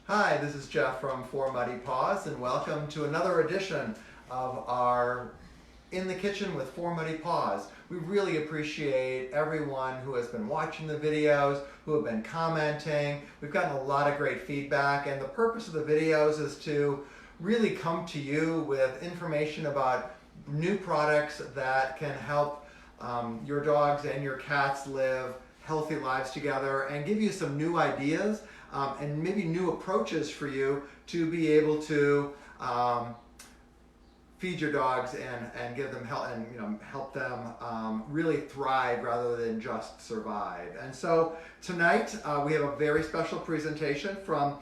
Hi, this is Jeff from Four Muddy Paws, and welcome to another edition of our In the Kitchen with Four Muddy Paws. We really appreciate everyone who has been watching the videos, who have been commenting. We've gotten a lot of great feedback, and the purpose of the videos is to really come to you with information about new products that can help your dogs and your cats live healthy lives together and give you some new ideas and maybe new approaches for you to be able to feed your dogs and give them help and help them really thrive rather than just survive. And so tonight we have a very special presentation from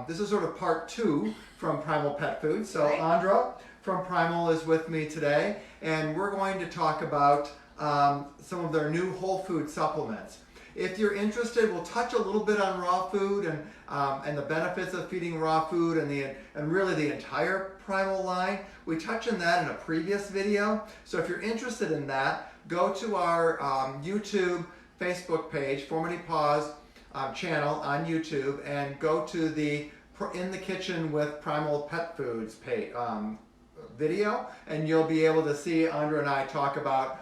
this is sort of part 2 from Primal Pet Foods. So Right. Andra from Primal is with me today, and we're going to talk about some of their new whole food supplements. If you're interested, we'll touch a little bit on raw food and the benefits of feeding raw food and really the entire Primal line. We touched on that in a previous video. So if you're interested in that, go to our YouTube, Facebook page, Four Muddy Paws channel on YouTube, and go to the In the Kitchen with Primal Pet Foods page, video, and you'll be able to see Andra and I talk about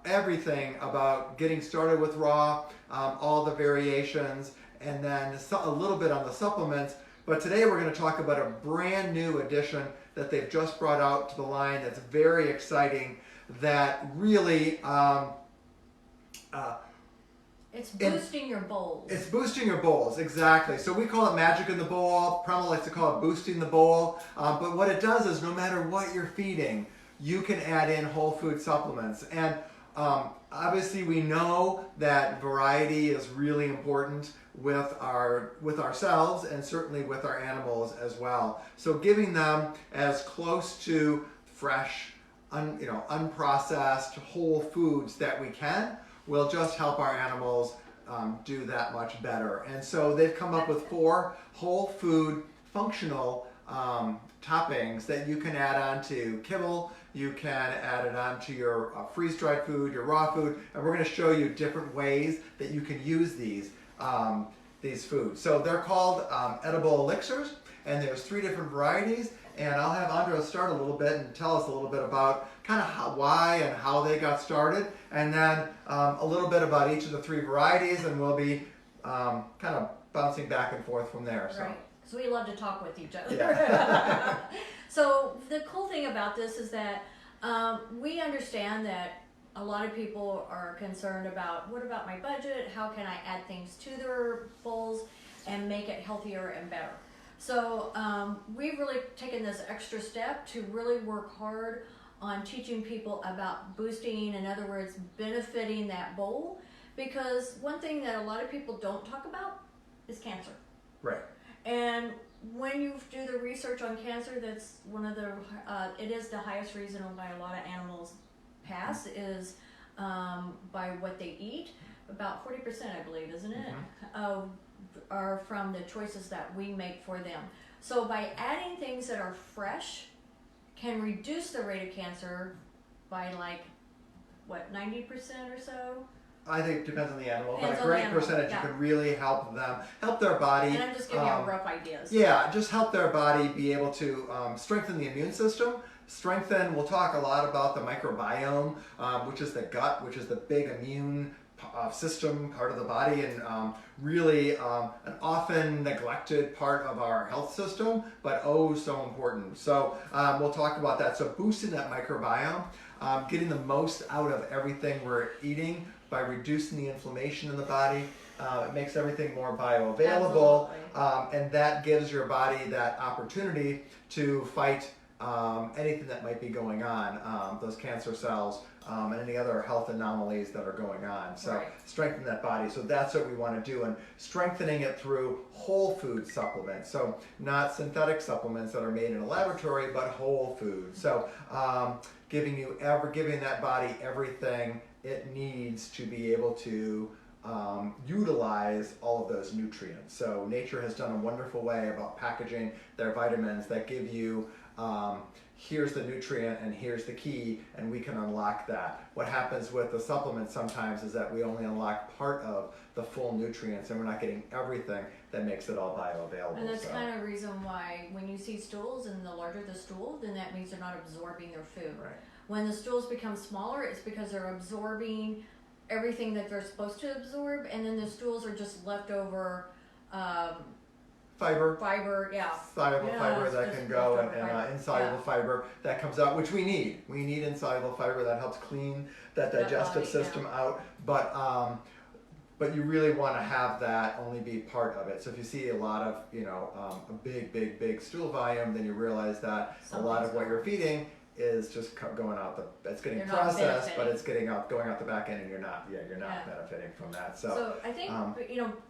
everything about getting started with raw, all the variations, and then a little bit on the supplements. But today we're going to talk about a brand new addition that they've just brought out to the line that's very exciting, that really It's boosting your bowls. It's boosting your bowls, exactly. So we call it magic in the bowl. Primal likes to call it boosting the bowl. But what it does is no matter what you're feeding, you can add in whole food supplements. And obviously we know that variety is really important with ourselves and certainly with our animals as well. So giving them as close to fresh, unprocessed whole foods that we can will just help our animals do that much better. And so they've come up with 4 whole food functional toppings that you can add on to kibble. You can add it on to your freeze-dried food, your raw food, and we're going to show you different ways that you can use these foods. So they're called Edible Elixirs, and there's 3 different varieties. And I'll have Andra start a little bit and tell us a little bit about kind of why and how they got started, and then a little bit about each of the 3 varieties, and we'll be kind of bouncing back and forth from there. So. Right, because we love to talk with each other. Yeah. So the cool thing about this is that we understand that a lot of people are concerned about, what about my budget? How can I add things to their bowls and make it healthier and better? So we've really taken this extra step to really work hard on teaching people about boosting, in other words, benefiting that bowl, because one thing that a lot of people don't talk about is cancer. Right. And when you do the research on cancer, that's one of the, it is the highest reason why a lot of animals pass is by what they eat. About 40%, I believe, isn't it? Mm-hmm. Are from the choices that we make for them. So by adding things that are fresh can reduce the rate of cancer by 90% or so? I think it depends on the animal, Depends but a on the great animal, percentage yeah. you can really help them, help their body. And I'm just giving you rough ideas. Yeah, just help their body be able to strengthen the immune system. We'll talk a lot about the microbiome, which is the gut, which is the big immune system part of the body, and really an often neglected part of our health system, but oh so important. So we'll talk about that. So boosting that microbiome, getting the most out of everything we're eating by reducing the inflammation in the body. It makes everything more bioavailable, and that gives your body that opportunity to fight anything that might be going on, those cancer cells, and any other health anomalies that are going on. So Right. strengthen that body. So that's what we want to do, and strengthening it through whole food supplements. So not synthetic supplements that are made in a laboratory, but whole food. So giving that body everything it needs to be able to utilize all of those nutrients. So nature has done a wonderful way about packaging their vitamins that give you here's the nutrient and here's the key, and we can unlock that. What happens with the supplements sometimes is that we only unlock part of the full nutrients, and we're not getting everything that makes it all bioavailable. And that's kind of the reason why when you see stools, and the larger the stool, then that means they're not absorbing their food. Right. When the stools become smaller, it's because they're absorbing everything that they're supposed to absorb, and then the stools are just leftover fiber, yeah. Soluble fiber it's that just can go, leftover and fiber. insoluble Yeah. fiber that comes out, which we need. We need insoluble fiber that helps clean that digestive body, system out. But you really want to have that only be part of it. So if you see a lot of, a big stool volume, then you realize that a lot of what you're feeding is just going out it's getting You're not processed, but benefiting. it's going out the back end, and you're not benefiting from that. So I think,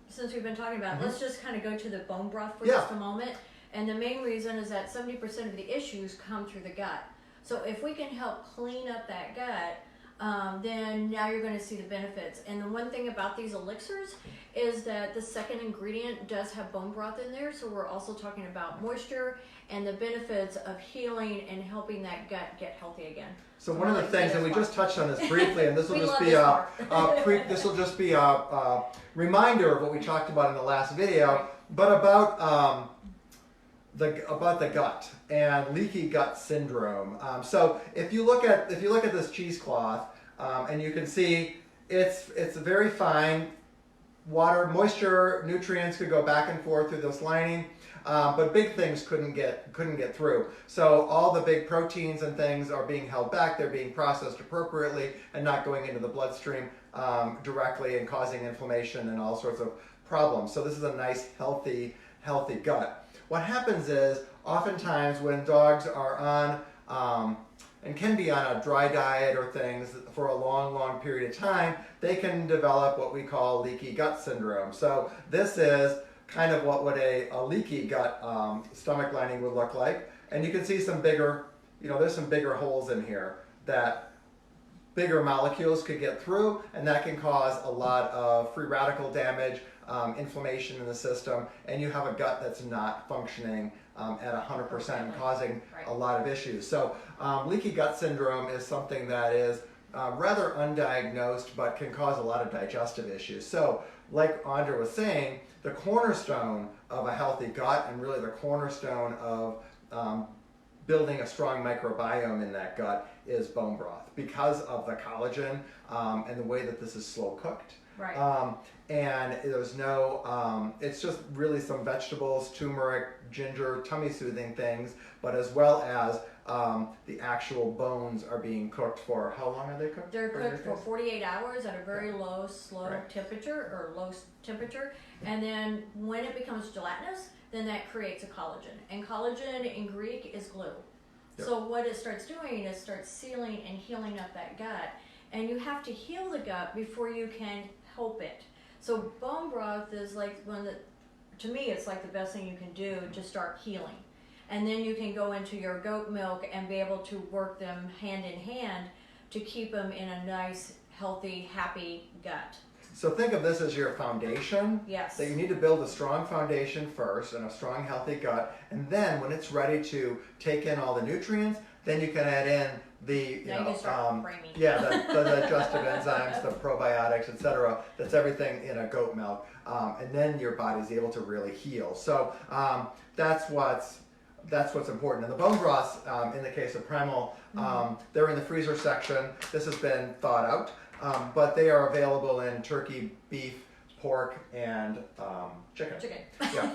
since we've been talking about it, let's just kind of go to the bone broth for Yeah. just a moment. And the main reason is that 70% of the issues come through the gut. So if we can help clean up that gut, then now you're going to see the benefits. And the one thing about these elixirs is that the second ingredient does have bone broth in there. So we're also talking about moisture and the benefits of healing and helping that gut get healthy again. So one of the things, and we just touched on this briefly, and this will We just love be this this will just be a reminder of what we talked about in the last video, but about the gut and leaky gut syndrome. So if you look at this cheesecloth, and you can see it's very fine. Water, moisture, nutrients could go back and forth through this lining. But big things couldn't get through. So all the big proteins and things are being held back. They're being processed appropriately and not going into the bloodstream directly and causing inflammation and all sorts of problems. So this is a nice, healthy gut. What happens is oftentimes when dogs are on and can be on a dry diet or things for a long period of time, they can develop what we call leaky gut syndrome. So this is kind of what would a leaky gut stomach lining would look like. And you can see some bigger, there's some bigger holes in here that bigger molecules could get through, and that can cause a lot of free radical damage, inflammation in the system, and you have a gut that's not functioning at 100% and causing a lot of issues. So leaky gut syndrome is something that is rather undiagnosed, but can cause a lot of digestive issues. So like Andra was saying, the cornerstone of a healthy gut, and really the cornerstone of building a strong microbiome in that gut, is bone broth, because of the collagen and the way that this is slow cooked. Right. And there's no, it's just really some vegetables, turmeric, ginger, tummy soothing things, but as well as the actual bones are being cooked for, how long are they cooked? They're cooked for 48 hours at a very low, slow Right. temperature, and then when it becomes gelatinous, then that creates a collagen. And collagen in Greek is glue. Yep. So what it starts doing is starts sealing and healing up that gut. And you have to heal the gut before you can help it. So bone broth is like to me, it's like the best thing you can do to start healing. And then you can go into your goat milk and be able to work them hand in hand to keep them in a nice, healthy, happy gut. So think of this as your foundation. Yes. That you need to build a strong foundation first and a strong, healthy gut. And then when it's ready to take in all the nutrients, then you can add in the, Now you can start framing. the digestive enzymes, the probiotics, etc. That's everything in a goat milk. And then your body's able to really heal. So that's what's important. And the bone broths, in the case of Primal, they're in the freezer section. This has been thawed out. But they are available in turkey, beef, pork, and chicken. Yeah.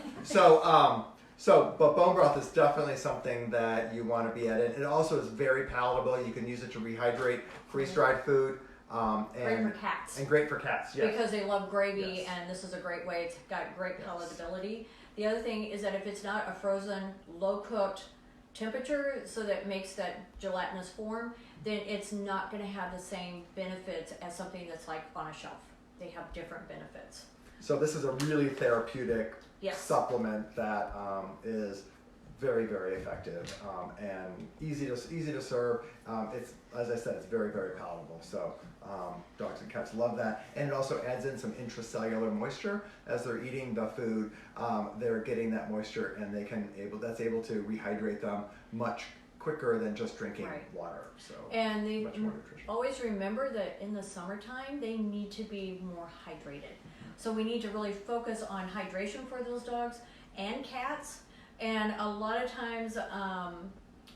But bone broth is definitely something that you want to be adding. It also is very palatable. You can use it to rehydrate freeze-dried food. Great for cats. And great for cats, yes. Because they love gravy, Yes. and this is a great way. It's got great palatability. The other thing is that if it's not a frozen, low-cooked temperature, so that makes that gelatinous form, then it's not going to have the same benefits as something that's like on a shelf. They have different benefits. So this is a really therapeutic Yes. supplement that is very, very effective and easy to serve. It's, as I said, it's very, very palatable. So dogs and cats love that, and it also adds in some intracellular moisture as they're eating the food. They're getting that moisture, and that's able to rehydrate them much quicker than just drinking Right. water. So And they much more nutrition. always remember that in the summertime, they need to be more hydrated. So we need to really focus on hydration for those dogs and cats. And a lot of times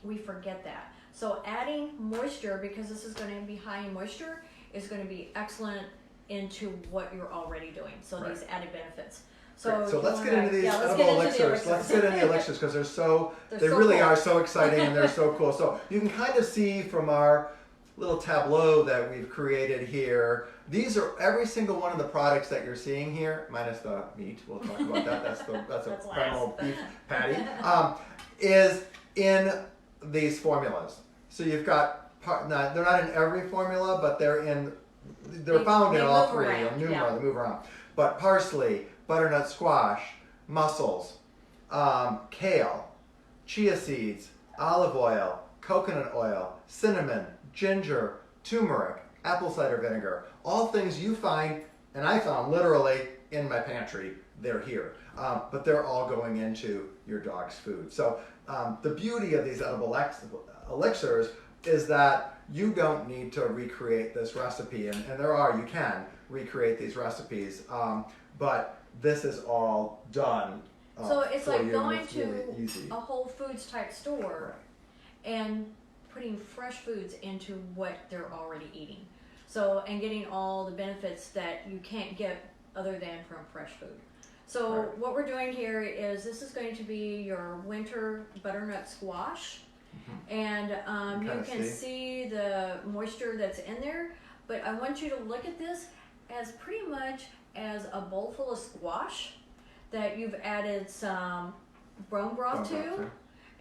we forget that. So adding moisture, because this is going to be high in moisture, is going to be excellent into what you're already doing. So Right. these added benefits. Great. So if let's you get wanna- into these let's edible get into the elixirs. Let's get into the elixirs because they're They're they so really cool. are so exciting and they're so cool. So you can kind of see from our little tableau that we've created here. These are every single one of the products that you're seeing here, minus the meat. We'll talk about that. That's a That's primal last. beef patty. Is in these formulas. So you've got they're not in every formula, but they're found in they all move three. around, Numerous, yeah. they move around. But parsley, butternut squash, mussels, kale, chia seeds, olive oil, coconut oil, cinnamon, ginger, turmeric, apple cider vinegar, all things you find, and I found literally in my pantry. They're here, but they're all going into your dog's food. So the beauty of these edible elixirs is that you don't need to recreate this recipe, and you can recreate these recipes, but this is all done. So it's for like you, and going it's really to easy. a Whole Foods type store and putting fresh foods into what they're already eating. So, and getting all the benefits that you can't get other than from fresh food. So Right. what we're doing here is this is going to be your winter butternut squash. And you kinda can see. see the moisture that's in there, but I want you to look at this as pretty much as a bowl full of squash that you've added some bone broth Bone to, broth, too.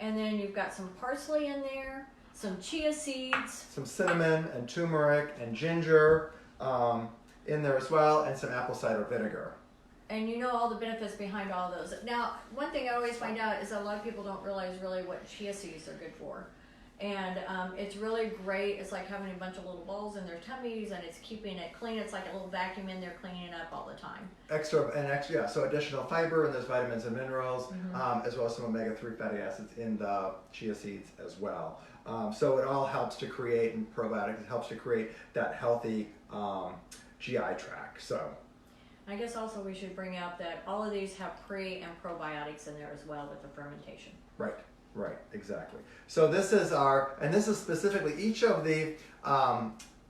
and then you've got some parsley in there, some chia seeds. Some cinnamon and turmeric and ginger in there as well, and some apple cider vinegar. And you know all the benefits behind all those. Now, one thing I always find out is that a lot of people don't realize really what chia seeds are good for. And it's really great. It's like having a bunch of little balls in their tummies, and it's keeping it clean. It's like a little vacuum in there cleaning it up all the time. Extra, so additional fiber, and there's vitamins and minerals, as well as some omega-3 fatty acids in the chia seeds as well. So it all helps to create, and probiotics, it helps to create that healthy GI tract. So I guess also we should bring up that all of these have pre and probiotics in there as well with the fermentation. Right, exactly. So this is specifically, each of the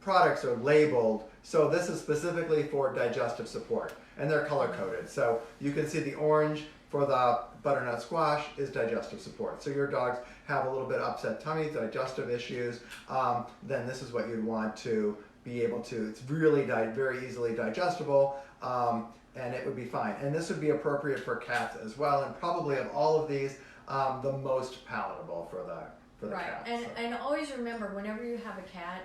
products are labeled, so this is specifically for digestive support, and they're color coded. So you can see the orange for the butternut squash is digestive support. So your dogs have a little bit upset tummy, digestive issues, then this is what you'd want to be able to, it's really very easily digestible, and it would be fine. And this would be appropriate for cats as well, and probably of all of these, the most palatable for the Right, cat. and so. and always remember, whenever you have a cat,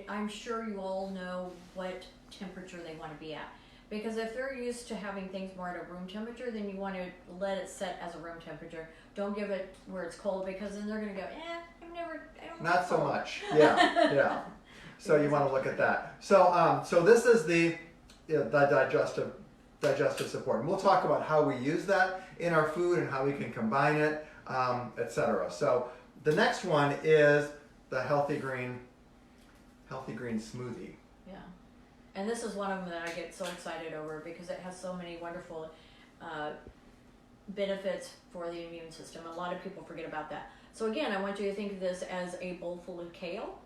I'm sure you all know what temperature they want to be at. Because if they're used to having things more at a room temperature, then you want to let it set as a room temperature. Don't give it where it's cold, because then they're going to go, I don't Not like so cold. much. Yeah. So you want to look at that. So this is the digestive support, and we'll talk about how we use that in our food and how we can combine it, etc. So the next one is the healthy green smoothie. Yeah, and this is one of them that I get so excited over because it has so many wonderful benefits for the immune system. A lot of people forget about that. So again, I want you to think of this as a bowl full of kale.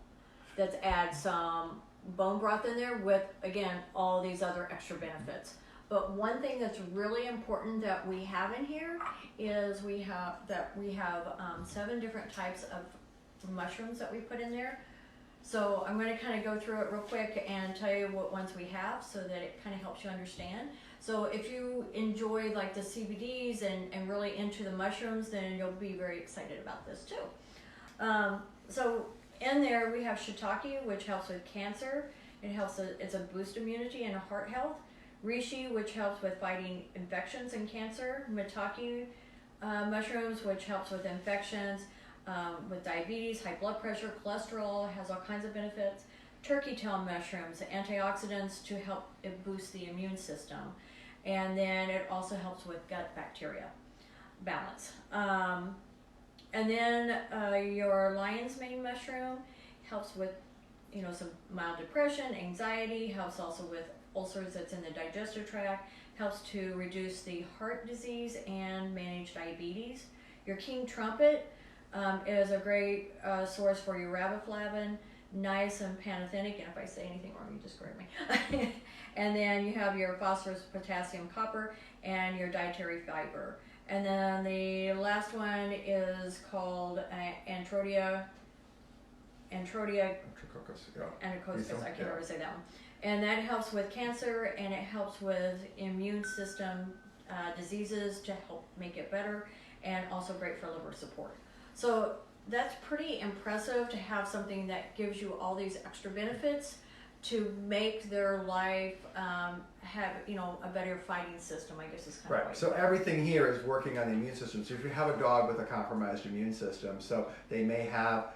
Let's add some bone broth in there with, again, all these other extra benefits. But one thing that's really important that we have in here is we have 7 different types of mushrooms that we put in there. So I'm going to kind of go through it real quick and tell you what ones we have so that it kind of helps you understand. So if you enjoy like the CBDs and really into the mushrooms, then you'll be very excited about this too. So in there we have shiitake, which helps with cancer. It's a boost immunity and heart health. Reishi, which helps with fighting infections and cancer. Maitake mushrooms, which helps with infections, with diabetes, high blood pressure, cholesterol, has all kinds of benefits. Turkey tail mushrooms, antioxidants to help it boost the immune system. And then it also helps with gut bacteria balance. And then your lion's mane mushroom helps with, some mild depression, anxiety, helps also with ulcers that's in the digestive tract, helps to reduce the heart disease and manage diabetes. Your king trumpet is a great source for your riboflavin, niacin, pantothenic, and if I say anything wrong, you just correct me. And then you have your phosphorus, potassium, copper, and your dietary fiber. And then the last one is called Antrodia. Antrococcus, yeah. Antrococcus, I can't ever say that one. And that helps with cancer, and it helps with immune system diseases to help make it better, and also great for liver support. So that's pretty impressive to have something that gives you all these extra benefits to make their life have a better fighting system, I guess is kind of right. So everything here is working on the immune system. So if you have a dog with a compromised immune system, so they may have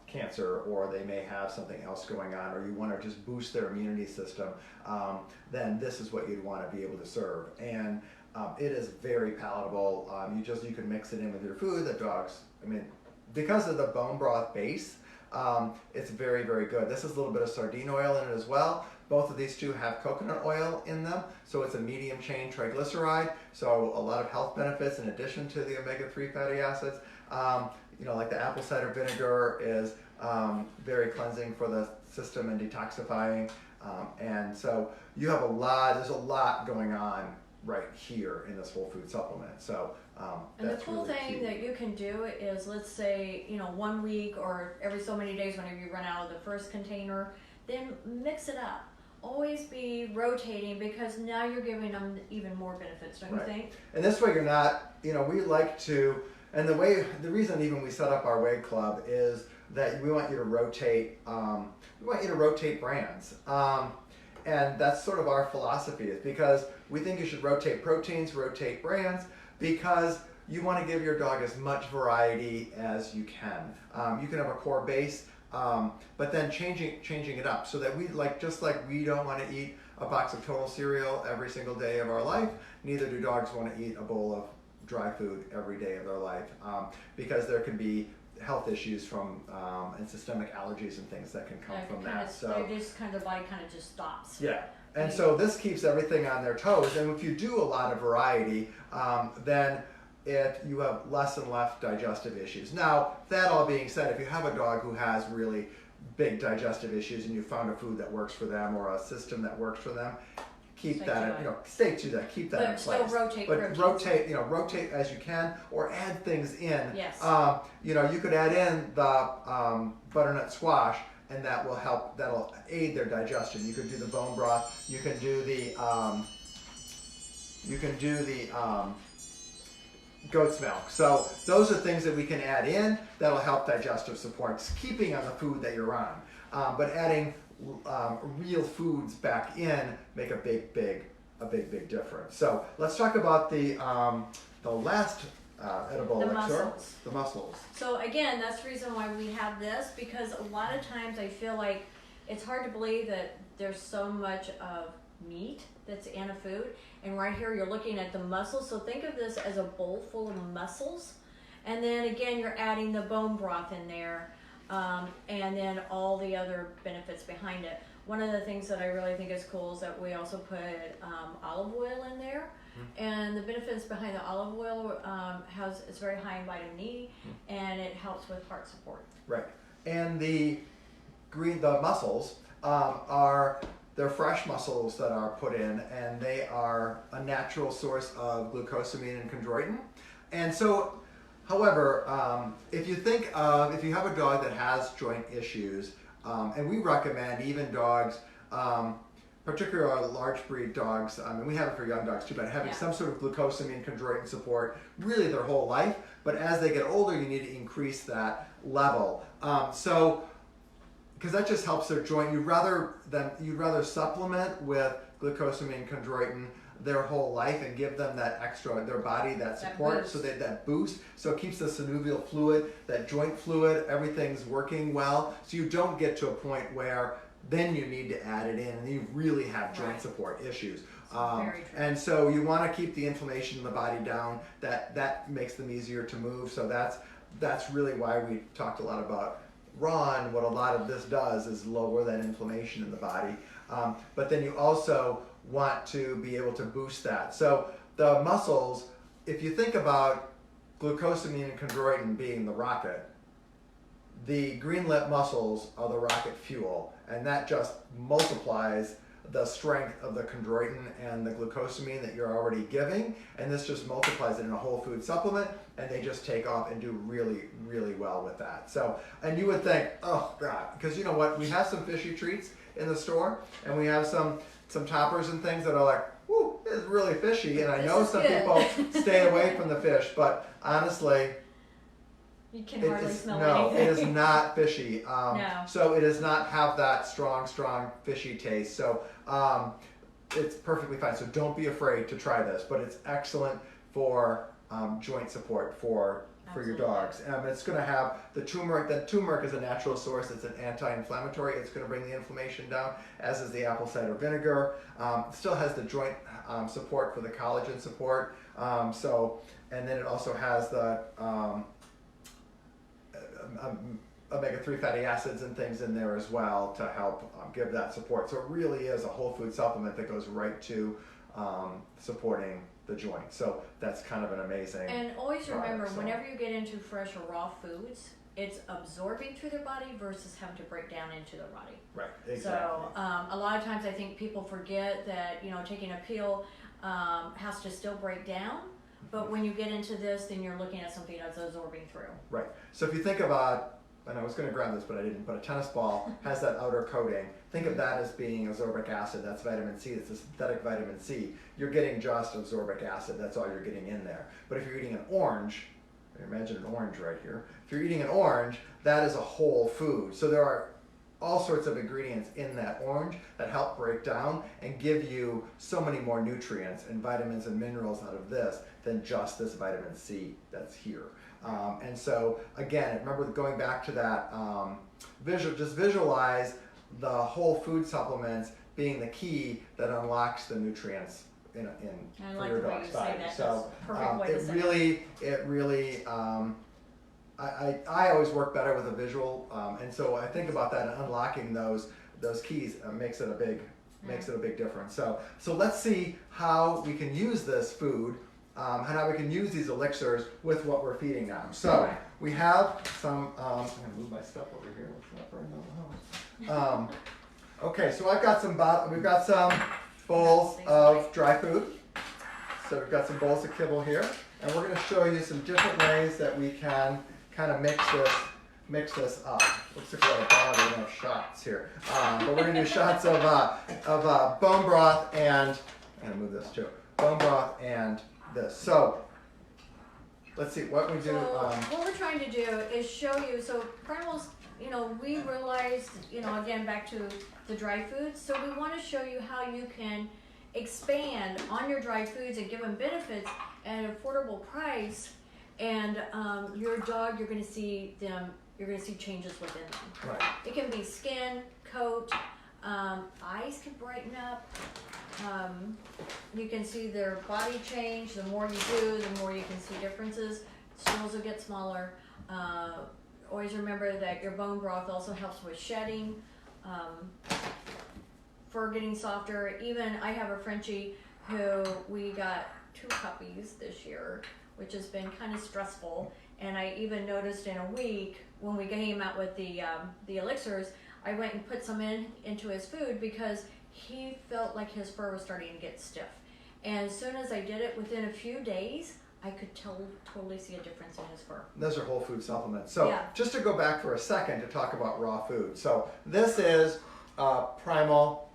cancer, or they may have something else going on, or you want to just boost their immunity system, then this is what you'd want to be able to serve. And it is very palatable. You can mix it in with your food. The dogs, because of the bone broth base, it's very, very good. This is a little bit of sardine oil in it as well. Both of these two have coconut oil in them, so it's a medium chain triglyceride, so a lot of health benefits in addition to the omega-3 fatty acids. Like the apple cider vinegar is very cleansing for the system and detoxifying. And so there's a lot going on right here in this whole food supplement. So and the cool really thing key. that you can do is, let's say, 1 week or every so many days, whenever you run out of the first container, then mix it up. Always be rotating, because now you're giving them even more benefits, don't you think? And this way you're not, we like to, and the reason even we set up our Weight Club is that we want you to rotate, brands. And that's sort of our philosophy, is because we think you should rotate proteins, rotate brands, because you want to give your dog as much variety as you can. You can have a core base, but then changing it up, so that just like we don't want to eat a box of Total cereal every single day of our life, neither do dogs want to eat a bowl of dry food every day of their life, because there can be health issues from and systemic allergies and things that can come from that. So they just the body kind of just stops. Yeah. And so this keeps everything on their toes. And if you do a lot of variety, then you have less and less digestive issues. Now, that all being said, if you have a dog who has really big digestive issues and you found a food that works for them, or a system that works for them, keep Stay that, stay to that, keep that in place. But still rotate proteins. Rotate as you can, or add things in. Yes. You could add in the butternut squash, and that will help. That'll aid their digestion. You could do the bone broth. You can do the goat's milk. So those are things that we can add in that'll help digestive support, keeping on the food that you're on. But adding real foods back in make a big difference. So let's talk about the last edible elixir, mussels. the mussels. So again, that's the reason why we have this, because a lot of times I feel like it's hard to believe that there's so much of meat that's in a food. And right here you're looking at the mussels. So think of this as a bowl full of mussels. And then again, you're adding the bone broth in there, and then all the other benefits behind it. One of the things that I really think is cool is that we also put olive oil in there. And the benefits behind the olive oil it's very high in vitamin E, and it helps with heart support. Right. And the mussels they're fresh mussels that are put in, and they are a natural source of glucosamine and chondroitin. And so, however, if you have a dog that has joint issues, and we recommend even dogs, particularly our large breed dogs, we have it for young dogs too, but having some sort of glucosamine, chondroitin support really their whole life. But as they get older, you need to increase that level. Because that just helps their joint. You'd rather supplement with glucosamine, chondroitin their whole life and give them that extra, their body, that support, so that boost. So it keeps the synovial fluid, that joint fluid, everything's working well. So you don't get to a point where then you need to add it in and you really have joint support issues. And so you want to keep the inflammation in the body down. That makes them easier to move. So that's that's really why we talked a lot about raw, and what a lot of this does is lower that inflammation in the body. But then you also want to be able to boost that. So the mussels, if you think about glucosamine and chondroitin being the rocket, the green lip mussels are the rocket fuel, and that just multiplies the strength of the chondroitin and the glucosamine that you're already giving, and this just multiplies it in a whole food supplement, and they just take off and do really, really well with that. So, and you would think, oh God, because you know what, we have some fishy treats in the store, and we have some toppers and things that are like, whoo, it's really fishy, and I know some people stay away from the fish, but honestly, you can hardly smell no, anything. it is not fishy. No. So it does not have that strong fishy taste. So it's perfectly fine. So don't be afraid to try this. But it's excellent for joint support for your dogs. It's going to have the turmeric. The turmeric is a natural source. It's an anti-inflammatory. It's going to bring the inflammation down, as is the apple cider vinegar. It still has the joint support for the collagen support. And then it also has the omega-3 fatty acids and things in there as well to help give that support. So it really is a whole food supplement that goes right to supporting the joint. So that's kind of an amazing And always remember, product, whenever you get into fresh or raw foods, it's absorbing through their body versus having to break down into their body. Right, exactly. So a lot of times I think people forget that, taking a peel has to still break down. But when you get into this, then you're looking at something that's absorbing through. Right. So if you think about, and I was going to grab this, but I didn't, but a tennis ball has that outer coating. Think of that as being ascorbic acid. That's vitamin C. It's a synthetic vitamin C. You're getting just ascorbic acid. That's all you're getting in there. But if you're eating an orange, imagine an orange right here. If you're eating an orange, that is a whole food. So there are all sorts of ingredients in that orange that help break down and give you so many more nutrients and vitamins and minerals out of this than just this vitamin C that's here. And so again, remember going back to that just visualize the whole food supplements being the key that unlocks the nutrients for your dog's body. So it really I always work better with a visual, and so I think about that, and unlocking those keys makes it a big difference. So let's see how we can use this food, and how we can use these elixirs with what we're feeding them. So we have some. I'm gonna move my stuff over here. Let's not burn down the house. Okay, so we've got some bowls of dry food. So we've got some bowls of kibble here, and we're going to show you some different ways that we can kind of mix this up. Looks like we're going to have shots here, but we're going to do shots of bone broth and I'm going to move this too. Bone broth and this. So let's see what we do. So what we're trying to do is show you. So Primal's, we realized, again back to the dry foods. So we want to show you how you can expand on your dry foods and give them benefits at an affordable price. And your dog, you're going to see changes within them. Right. It can be skin, coat, eyes can brighten up. You can see their body change. The more you do, the more you can see differences. Stools will get smaller. Always remember that your bone broth also helps with shedding, fur getting softer. Even I have a Frenchie who we got 2 puppies this year, which has been kind of stressful. And I even noticed in a week when we came out with the elixirs, I went and put some into his food because he felt like his fur was starting to get stiff. And as soon as I did it, within a few days, I could totally see a difference in his fur. Those are whole food supplements. So Yeah. just to go back for a second to talk about raw food. So this is Primal.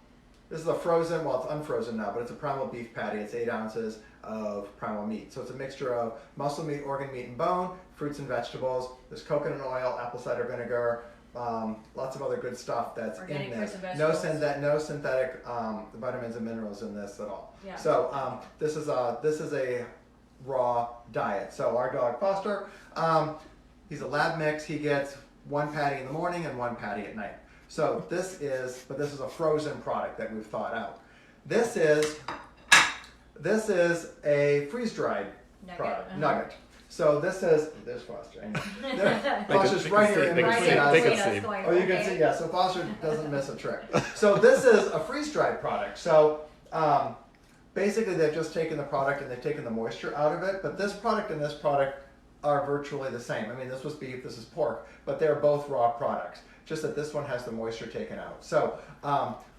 This is a frozen, well, it's unfrozen now, but it's a Primal beef patty. It's 8 ounces of Primal meat. So it's a mixture of muscle meat, organ meat, and bone, fruits and vegetables. There's coconut oil, apple cider vinegar, lots of other good stuff that's Organic in fruits this. and No vegetables. No synthetic vitamins and minerals in this at all. Yeah. So this is a raw diet. So our dog Foster, he's a lab mix. He gets 1 patty in the morning and 1 patty at night. So this is a frozen product that we've thought out. This is a freeze-dried product, nugget. So this is, there's Foster. I know. There, Foster's they right can here in see- they can between see- us. they can Between us see. going, Oh, you can okay. see, yeah. So Foster doesn't miss a trick. So this is a freeze-dried product. So basically, they've just taken the product and they've taken the moisture out of it. But this product and this product are virtually the same. I mean, this was beef, this is pork, but they're both raw products. Just that this one has the moisture taken out. So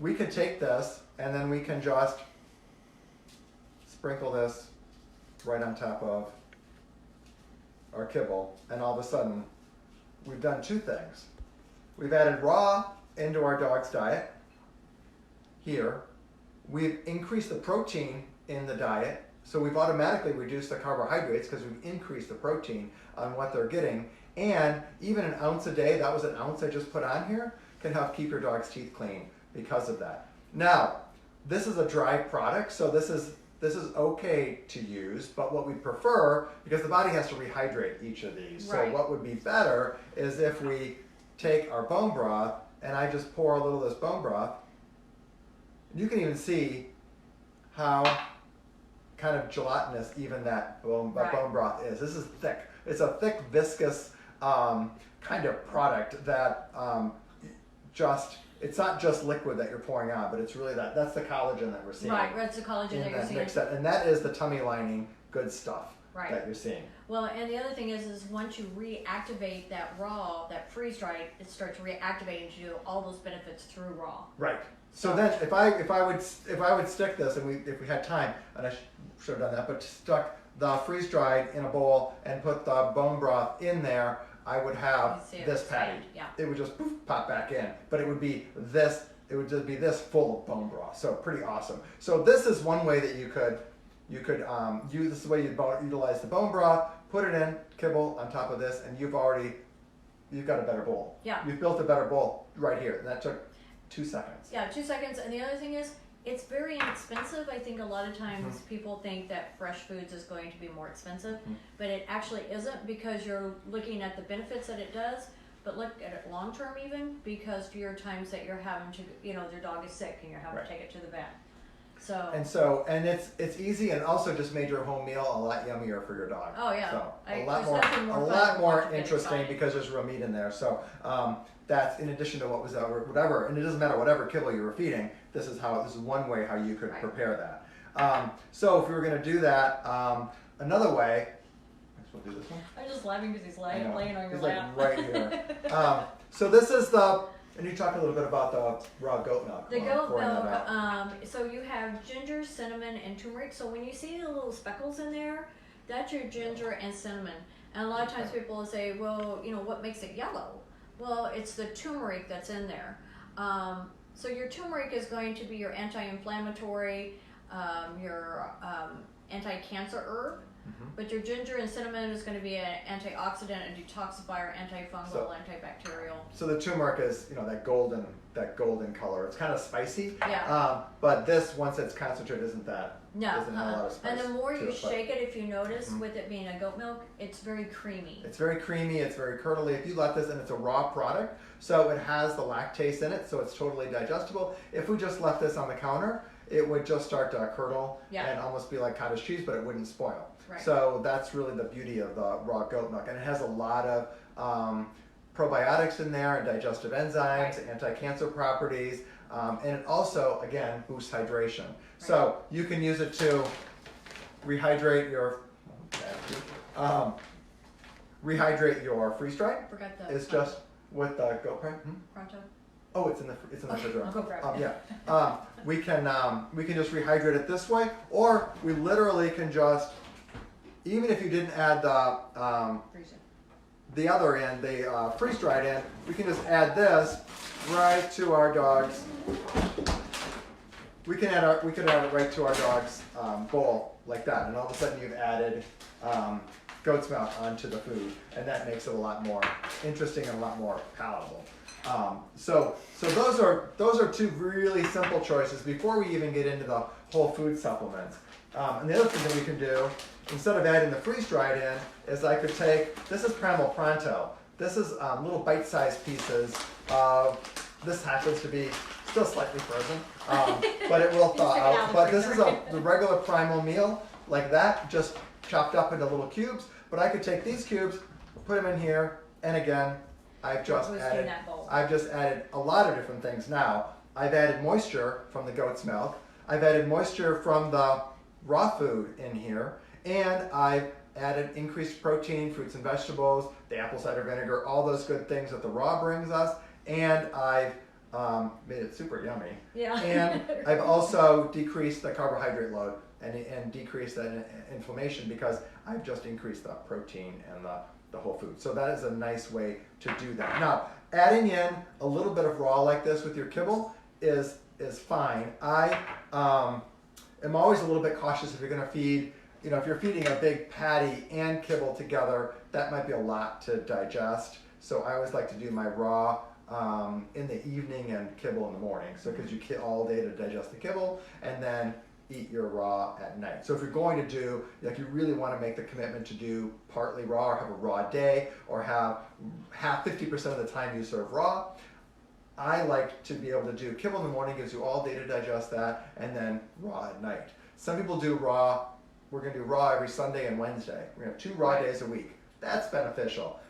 we can take this and then we can just sprinkle this right on top of our kibble, and all of a sudden we've done two things. We've added raw into our dog's diet here. We've increased the protein in the diet, so we've automatically reduced the carbohydrates because we've increased the protein on what they're getting. And even an ounce a day, that was an ounce I just put on here, can help keep your dog's teeth clean because of that. Now, this is a dry product, so this is okay to use, but what we prefer, because the body has to rehydrate each of these, Right. so what would be better is if we take our bone broth and I just pour a little of this bone broth. You can even see how kind of gelatinous even that bone broth is. This is thick. It's a thick, viscous kind of product that it's not just liquid that you're pouring on, but it's really that's the collagen that we're seeing. Right, that's the collagen in that you're that seeing. mix that, and that is the tummy lining good stuff Right. that you're seeing. Well, and the other thing is once you reactivate that freeze dried, it starts reactivating to do all those benefits through raw. Right. So then, if I would stick this, and if we had time, and I should have done that, but stuck the freeze dried in a bowl and put the bone broth in there, I would have You see it this expand, patty. yeah. It would just poof, pop back in, but it would be this. It would just be this full of bone broth. So pretty awesome. So this is one way that you could use. This is the way you utilize the bone broth. Put it in kibble on top of this, and you've got a better bowl. Yeah. You've built a better bowl right here, and that took 2 seconds. Yeah, 2 seconds. And the other thing is, it's very inexpensive. I think a lot of times Mm-hmm. people think that fresh foods is going to be more expensive, Mm-hmm. but it actually isn't, because you're looking at the benefits that it does, but look at it long term even, because for your times that you're having to, your dog is sick and you're having Right. to take it to the vet. So. And it's easy, and also just made your home meal a lot yummier for your dog. Oh, yeah. So There's a nothing more fun lot than more watching it interesting excited. because there's real meat in there. So that's in addition to what was whatever, and it doesn't matter whatever kibble you were feeding. This is one way how you could Right. prepare that. So if we were going to do that, another way. I guess we'll do this one. I'm just laughing because he's I know. laying on your He's lap. like right here. So this is and you talk a little bit about the raw goat milk. The while I'm goat pouring that milk, out. so you have ginger, cinnamon, and turmeric. So when you see the little speckles in there, that's your ginger and cinnamon. And a lot of times people will say, well, what makes it yellow? Well, it's the turmeric that's in there. So your turmeric is going to be your anti-inflammatory, your anti-cancer herb. But your ginger and cinnamon is going to be an antioxidant, a detoxifier, antifungal, So- antibacterial. So the turmeric is, that golden color. It's kind of spicy. Yeah. But this, once it's concentrated, isn't that? No, Doesn't have a lot of spice and the more to you it, but shake it, if you notice, with it being a goat milk, it's very creamy. It's very creamy. It's very curdly. If you let this, and it's a raw product, so it has the lactase in it, so it's totally digestible. If we just left this on the counter, it would just start to curdle and almost be like cottage cheese, but it wouldn't spoil. Right. So that's really the beauty of the raw goat milk, and it has a lot of probiotics in there and digestive enzymes, anti-cancer properties, and it also, again, boosts hydration. So you can use it to rehydrate your freeze dried. Forgot the It's just with the goat prime. pronto. Oh, it's in the refrigerator. I'll go grab it. Yeah. We can just rehydrate it this way, or we literally can just, even if you didn't add the other end, the freeze dried end, we can just add this right to our dog's. We could add it right to our dog's bowl like that, and all of a sudden you've added goat's milk onto the food, and that makes it a lot more interesting and a lot more palatable. So those are two really simple choices before we even get into the whole food supplements. And the other thing that we can do, instead of adding the freeze-dried in, is I could take, this is Primal Pronto. This is little bite-sized pieces of, this happens to be still slightly frozen, but it will thaw out. But this is the regular Primal meal, like that, just chopped up into little cubes. But I could take these cubes, put them in here, and again, I've just Boosting that bowl. added a lot of different things now. I've added moisture from the goat's milk. I've added moisture from the raw food in here, and I've added increased protein, fruits and vegetables, the apple cider vinegar, all those good things that the raw brings us, and I've made it super yummy. Yeah. And I've also decreased the carbohydrate load and decreased the inflammation because I've just increased the protein and the whole food. So that is a nice way to do that. Now, adding in a little bit of raw like this with your kibble is fine. I am always a little bit cautious if you're going to feed, if you're feeding a big patty and kibble together, that might be a lot to digest. So I always like to do my raw in the evening and kibble in the morning. So because you all day to digest the kibble and then eat your raw at night. So if you're going to do, you really want to make the commitment to do partly raw or have a raw day or have 50% of the time you serve raw, I like to be able to do kibble in the morning, gives you all day to digest that, and then raw at night. Some people do raw. We're going to do raw every Sunday and Wednesday. We're going to have 2 raw days a week. That's beneficial.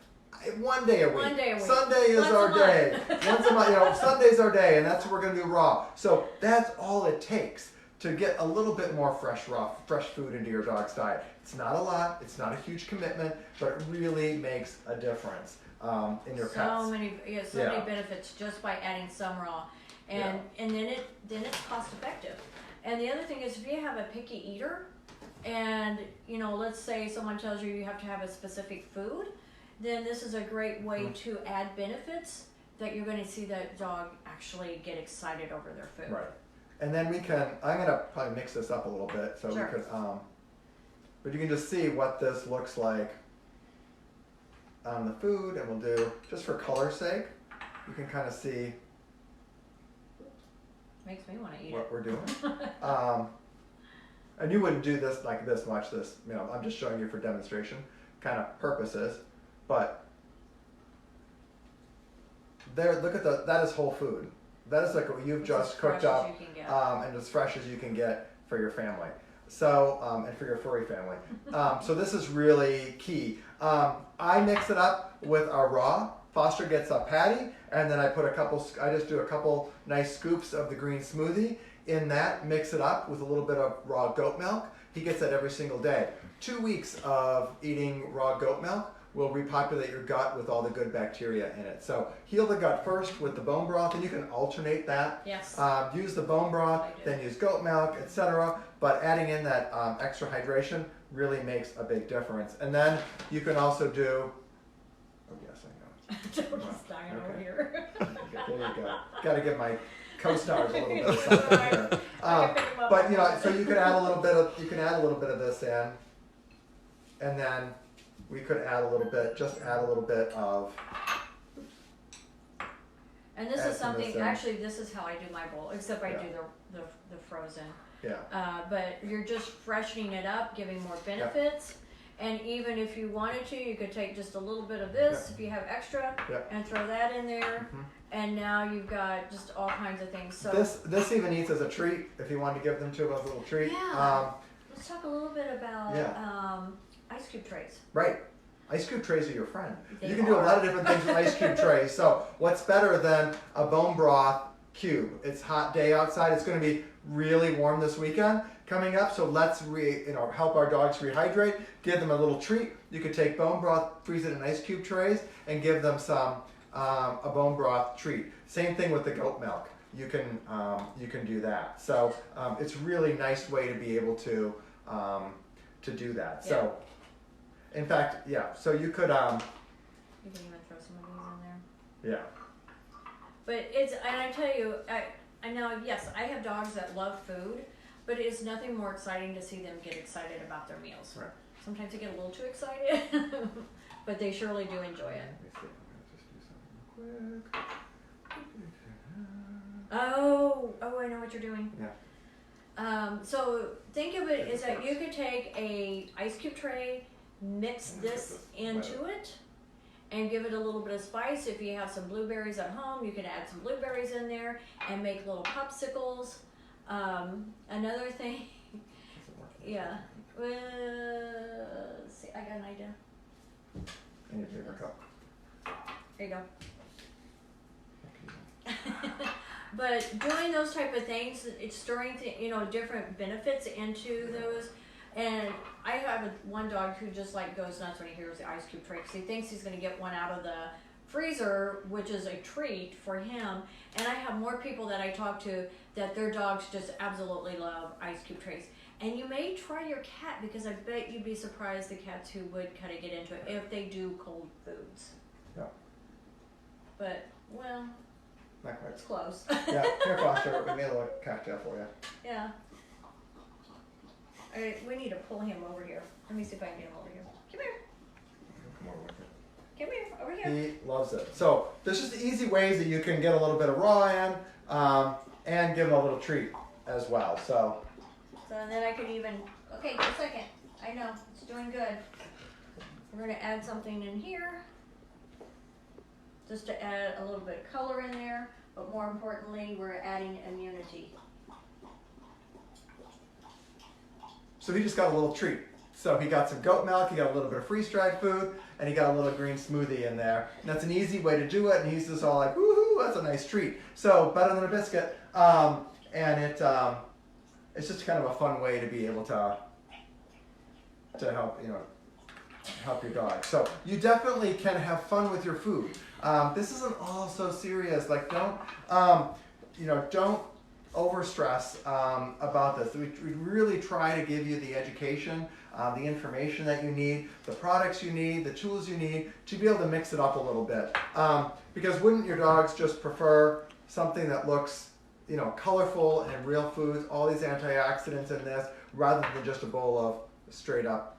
1 day a week. 1 day a week. Sunday is Once our a day. month. Once a month. Sunday's our day, and that's what we're going to do raw. So that's all it takes to get a little bit more fresh food into your dog's diet. It's not a lot. It's not a huge commitment, but it really makes a difference in your pets. So many benefits just by adding some raw, and then it's cost effective. And the other thing is, if you have a picky eater, and let's say someone tells you have to have a specific food, then this is a great way to add benefits that you're going to see that dog actually get excited over their food. Right. And then I'm going to probably mix this up a little bit so Sure. we could, but you can just see what this looks like on the food, and we'll do, just for color's sake, you can kind of see Makes me want to eat what we're doing. And you wouldn't do this like this much, I'm just showing you for demonstration kind of purposes, but there, look at that is whole food. That is like what you've just cooked up and as fresh as you can get for your family. So, and for your furry family. So this is really key. I mix it up with our raw. Foster gets a patty, and then I just do a couple nice scoops of the green smoothie in that, mix it up with a little bit of raw goat milk. He gets that every single day. 2 weeks of eating raw goat milk will repopulate your gut with all the good bacteria in it. So heal the gut first with the bone broth, and you can alternate that. Yes. Use the bone broth, then use goat milk, etc. But adding in that extra hydration really makes a big difference. And then you can also do, oh yes, I know. Jody's dying over here. There you go. Got to give my co-stars a little bit of It's something all right. here. I can pick 'em up But on so you can add a little bit of this in, and then we could add a little bit of. And this add is some of something. this in. Actually, this is how I do my bowl, except I Yeah. do the frozen. Yeah. But you're just freshening it up, giving more benefits. And even if you wanted to, you could take just a little bit of this if you have extra, and throw that in there. Mhm. And now you've got just all kinds of things. So This even eats as a treat if you wanted to give them to as a little treat. Yeah. Let's talk a little bit about Yeah. ice cube trays. Right. Ice cube trays are your friend. They You can do a lot of are. different things with ice cube trays. So what's better than a bone broth cube? It's a hot day outside. It's going to be really warm this weekend coming up. So let's help our dogs rehydrate. Give them a little treat. You could take bone broth, freeze it in ice cube trays, and give them some a bone broth treat. Same thing with the goat milk. You can do that. So it's really nice way to be able to do that. Yeah. So. In fact, so you could, You can even throw some of these in there. yeah. But and I tell you, I know, yes, I have dogs that love food, but it's nothing more exciting to see them get excited about their meals. Right. Sometimes they get a little too excited, but they surely do enjoy it. Let me see, I'm gonna just do something quick. Oh, I know what you're doing. Yeah. So think of it as that you could take a ice cube tray, mix this into it, and give it a little bit of spice. If you have some blueberries at home, you can add some blueberries in there and make little popsicles. Another thing, yeah. Let's see, I got an idea. Here we go. There you go. But doing those type of things, it's stirring different benefits into those. And I have one dog who just like goes nuts when he hears the ice cube tray, because he thinks he's going to get one out of the freezer, which is a treat for him. And I have more people that I talk to that their dogs just absolutely love ice cube trays. And you may try your cat, because I bet you'd be surprised the cats who would kind of get into it if they do cold foods. Yeah. But, well, Not quite. it's close. Yeah, here, Foster, we made a little cocktail for you. Yeah. All right, we need to pull him over here. Let me see if I can get him over here. Come here. Come over with it. Come here. Over here. He loves it. So there's just easy ways that you can get a little bit of raw in and give him a little treat as well. So Then I could even, okay, just a second. I know, it's doing good. We're gonna add something in here, just to add a little bit of color in there, but more importantly, we're adding immunity. So he just got a little treat. So he got some goat milk, he got a little bit of freeze-dried food, and he got a little green smoothie in there. And that's an easy way to do it, and he's just all like, woohoo, that's a nice treat. So better than a biscuit. And it's just kind of a fun way to be able to help, help your dog. So you definitely can have fun with your food. This isn't all so serious. Like don't overstress about this. We really try to give you the education, the information that you need, the products you need, the tools you need to be able to mix it up a little bit. Because wouldn't your dogs just prefer something that looks, colorful and real foods, all these antioxidants in this, rather than just a bowl of straight up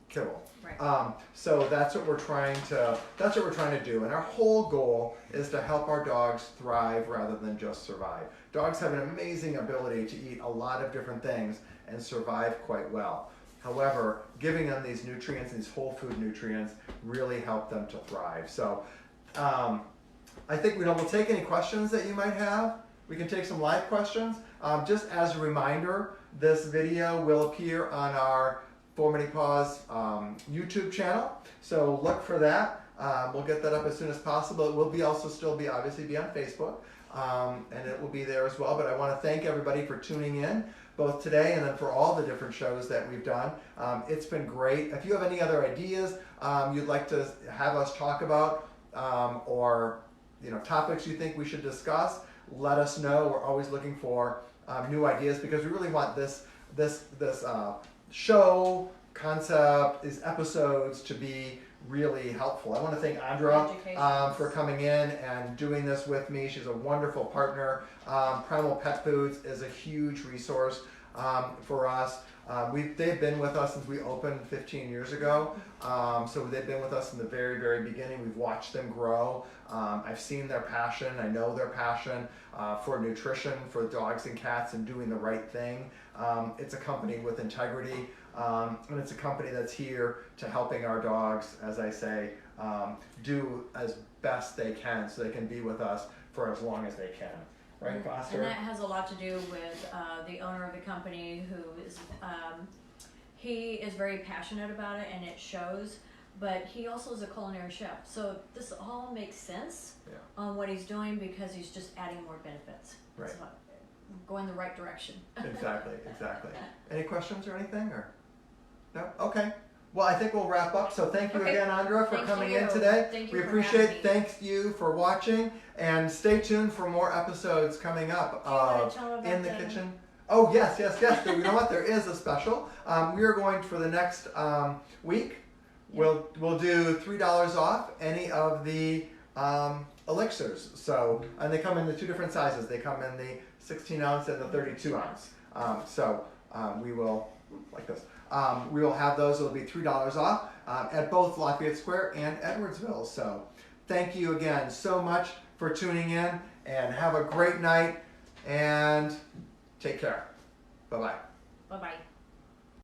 kibble? Right. So that's what we're trying to do, and our whole goal is to help our dogs thrive rather than just survive. Dogs have an amazing ability to eat a lot of different things and survive quite well. However, giving them these nutrients, these whole food nutrients, really help them to thrive. So I think we'll take any questions that you might have. We can take some live questions. Just as a reminder, this video will appear on our 4 Many Paws YouTube channel, so look for that. We'll get that up as soon as possible. It will obviously be on Facebook, and it will be there as well. But I want to thank everybody for tuning in, both today and then for all the different shows that we've done. It's been great. If you have any other ideas you'd like to have us talk about, or topics you think we should discuss, let us know. We're always looking for new ideas, because we really want this show concept, these episodes, to be really helpful. I want to thank Andra for coming in and doing this with me. She's a wonderful partner. Primal Pet Foods is a huge resource for us. They've been with us since we opened 15 years ago. So they've been with us in the very, very beginning. We've watched them grow. I've seen their passion. I know their passion for nutrition, for dogs and cats, and doing the right thing. It's a company with integrity, and it's a company that's here to helping our dogs, as I say, do as best they can, so they can be with us for as long as they can. Right, Foster? And that has a lot to do with the owner of the company, who is, he is very passionate about it, and it shows, but he also is a culinary chef. So this all makes sense on what he's doing, because he's just adding more benefits. Right. So going the right direction. Exactly. Any questions or anything? Or no? Okay. Well, I think we'll wrap up. So thank you again, Andra, for coming in today. Thank you. We appreciate it. Thank you for watching, and stay tuned for more episodes coming up In the Kitchen. Oh, yes. You know what? There is a special. We are going for the next week. We'll do $3 off any of the elixirs. So, and they come in the 2 different sizes. They come in the 16 ounce and the 32 ounce. We will, like this. We will have those. It'll be $3 off at both Lafayette Square and Edwardsville. So thank you again so much for tuning in, and have a great night, and take care. Bye-bye. Bye-bye.